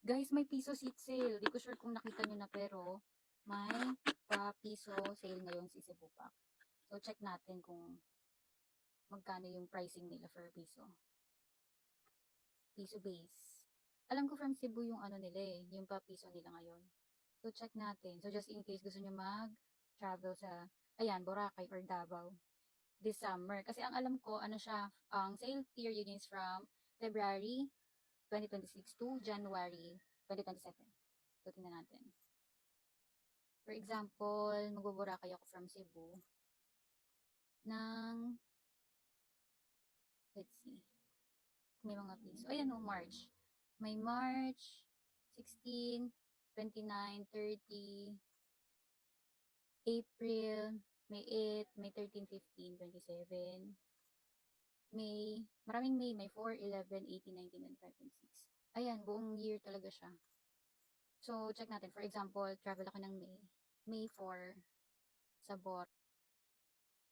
Guys, may piso seat sale. Di ko sure kung nakita nyo na, pero may pa-piso sale ngayon si Cebu Pack. So, check natin kung magkano yung pricing nila for piso. Piso base. Alam ko from Cebu yung ano nila eh, yung pa-piso nila ngayon. So, check natin. So, just in case gusto nyo mag-travel sa, ayan, Boracay or Davao this summer. Kasi ang alam ko, ano siya, ang sale period is from February 2026 to January 2027. So, tingnan natin. For example, magbuburakay ako from Cebu ng, let's see, may mga piso. Ayan o, March. May March 16, 29, 30, April, May 8, May 13, 15, 27, May, maraming May 4, 11, 18, 19, and 5, and 6. Ayan, buong year talaga siya. So, check natin. For example, travel ako ng May. May 4, sa Bor.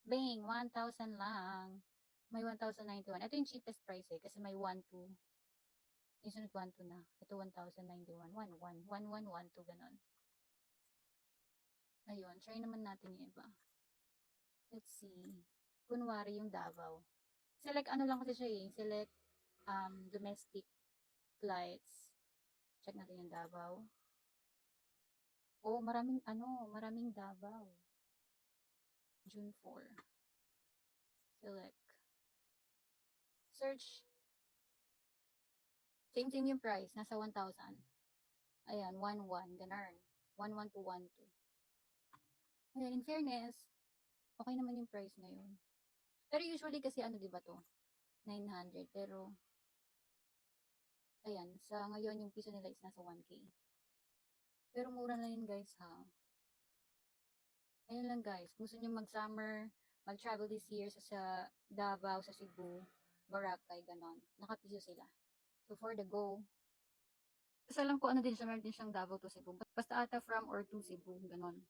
Bang! 1,000 lang. May 1,091. Ito yung cheapest price eh, kasi may 1,2. Yung sunod 1,2 na. Ito 1,091. 1,1. 1,1, 1,2, ganon. Ayun, try naman natin yung iba. Let's see. Kunwari yung Davao. Select ano lang kasi siya eh. Select domestic flights. Check natin yung Davao. Oh, maraming Davao. June 4. Select. Search. Same yung price. Nasa 1,000. Ayan, 1,1. Ganun. 1,1 to 1,2. Ayan, in fairness, okay naman yung price ngayon. Pero usually kasi ano, di ba to? 900. Pero, ayan, sa ngayon yung piso nila is nasa 1K. Pero mura na yun guys ha. Ayun lang guys, kung gusto nyo mag-summer, mag-travel this year sa Davao, sa Cebu, Boracay, ganon. Nakapiso sila. So for the go, basta lang ko ano din siya, meron din siyang Davao to Cebu. Basta ata from or to Cebu, ganon.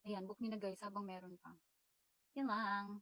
Ayan, book nyo na guys habang meron pa. Yun lang.